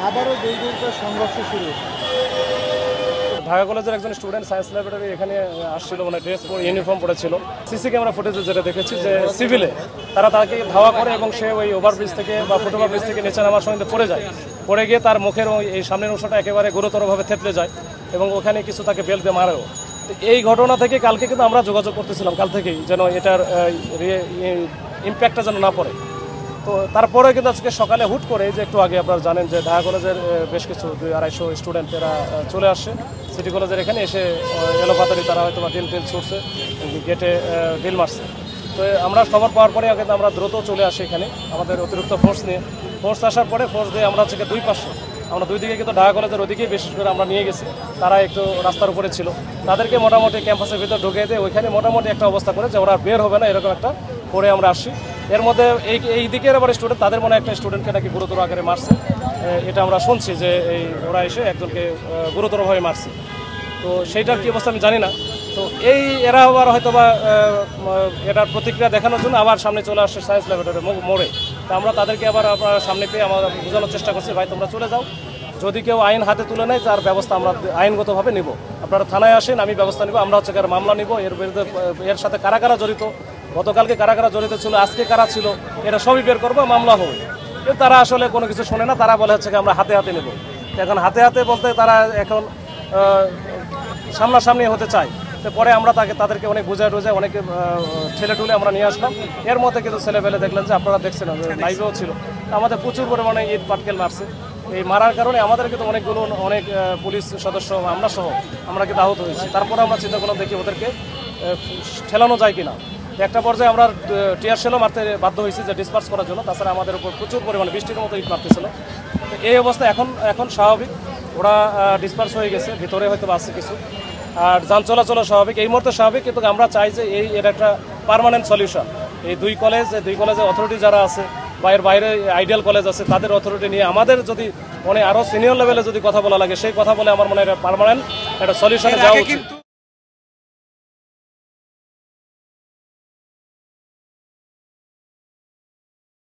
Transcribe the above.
আবারও দুই গ্রুপের সংঘর্ষ শুরু। ঢাকা কলেজের একজন স্টুডেন্ট সায়েন্স ল্যাবরেটরি এখানে আসছিল, মানে ড্রেস ইউনিফর্ম পরেছিল। সিসি ক্যামেরা ফুটেজে যেটা দেখেছি যে সিভিলে তাকে ধাওয়া করে এবং সে ওই ওভারব্রিজ থেকে বা ফুটওভার ব্রিজ থেকে নিচে নামার সময় পড়ে যায়। পড়ে গিয়ে তার মুখের এই সামনের অংশটা একেবারে গুরুতরভাবে থেতলে যায় এবং ওখানে কিছু তাকে বেল্ট দিয়ে মারেও। এই ঘটনা থেকে কালকে কিন্তু আমরা যোগাযোগ করতেছিলাম কাল থেকেই, যেন এটার ইম্প্যাক্টটা যেন না পড়ে। তো তারপরে কিন্তু আজকে সকালে হুট করে, যে একটু আগে আপনারা জানেন যে ঢাকা কলেজের বেশ কিছু 200-250 স্টুডেন্ট এরা চলে আসছে সিটি কলেজের এখানে এসে এলোপাতারি তারা হয়তো বা টিল ছুটছে, গেটে ডিল মারছে। তো আমরা খবর পাওয়ার পরে কিন্তু আমরা দ্রুত চলে আসি এখানে আমাদের অতিরিক্ত ফোর্স নিয়ে। ফোর্স আসার পরে ফোর্স দিয়ে আমরা হচ্ছে দুই পাশে, আমরা দুই দিকে কিন্তু ঢাকা কলেজের ওদিকেই বিশেষ করে আমরা নিয়ে গেছি। তারা একটু রাস্তার উপরে ছিল, তাদেরকে মোটামুটি ক্যাম্পাসের ভিতর ঢুকিয়ে দিয়ে ওইখানে মোটামুটি একটা অবস্থা করে যে ওরা বের হবে না, এরকম একটা করে আমরা আসছি। এর মধ্যে এই দিকের আবার স্টুডেন্ট, তাদের মনে একটা স্টুডেন্টকে নাকি গুরুতর আকারে মারছে, এটা আমরা শুনছি যে ওরা এসে একজনকে গুরুতরভাবে মারছে। তো সেইটার কী অবস্থা আমি জানি না। তো এরা আবার হয়তো বা এটার প্রতিক্রিয়া দেখানোর জন্য আবার সামনে চলে আসছে সায়েন্স ল্যাবরেটরি মোড়ে। তো আমরা তাদেরকে আবার সামনে পেয়ে আমরা বোঝানোর চেষ্টা করছি, ভাই তোমরা চলে যাও, যদি কেউ আইন হাতে তুলে নেয় তার ব্যবস্থা আমরা আইনগতভাবে নিব, আপনারা থানায় আসেন, আমি ব্যবস্থা নিব, আমরা হচ্ছে মামলা নিব। এর বিরুদ্ধে এর সাথে কারা কারা জড়িত, গতকালকে কারা কারা জড়িত ছিল, আজকে কারা ছিল, এটা সবই বের করবো, মামলা হবে। কিন্তু তারা আসলে কোনো কিছু শোনে না, তারা বলে হচ্ছে আমরা হাতে হাতে নেব। এখন হাতে হাতে বলতে তারা এখন সামনাসামনি হতে চায়। তো পরে আমরা তাদেরকে অনেক বোঝায় অনেকে ঠেলে টুলে আমরা নিয়ে আসলাম। এর মধ্যে কিন্তু ছেলেবেলে দেখলেন যে আপনারা দেখছেন লাইভেও ছিল, আমাদের প্রচুর পরিমাণে ইট পাটকেল মারছে। এই মারার কারণে আমাদের কিন্তু অনেক পুলিশ সদস্য আমরা কিন্তু আহত হয়েছি। তারপরে আমরা চিন্তা করলাম দেখি ওদেরকে ঠেলানো যায় কিনা। একটা পর্যায়ে আমরা টিয়ার শেলও মারতে বাধ্য হয়েছি যে ডিসপার্স করার জন্য। তাছাড়া আমাদের উপর প্রচুর পরিমাণে বৃষ্টির মতো ইট মারতেছিল। এই অবস্থা এখন স্বাভাবিক, ওরা ডিসপার্স হয়ে গেছে, ভিতরে হয়তো আছে কিছু, আর যান চলাচল স্বাভাবিক, এই মুহূর্তে স্বাভাবিক। কিন্তু আমরা চাই যে এর একটা পার্মানেন্ট সলিউশন। এই দুই কলেজের অথরিটি যারা আছে বা এর বাইরে আইডিয়াল কলেজ আছে, তাদের অথরিটি নিয়ে আমাদের যদি আরও সিনিয়র লেভেলে যদি কথা বলা লাগে, সেই কথা বলে আমার মনে হয় পার্মানেন্ট একটা সলিউশনে যাওয়া উচিত।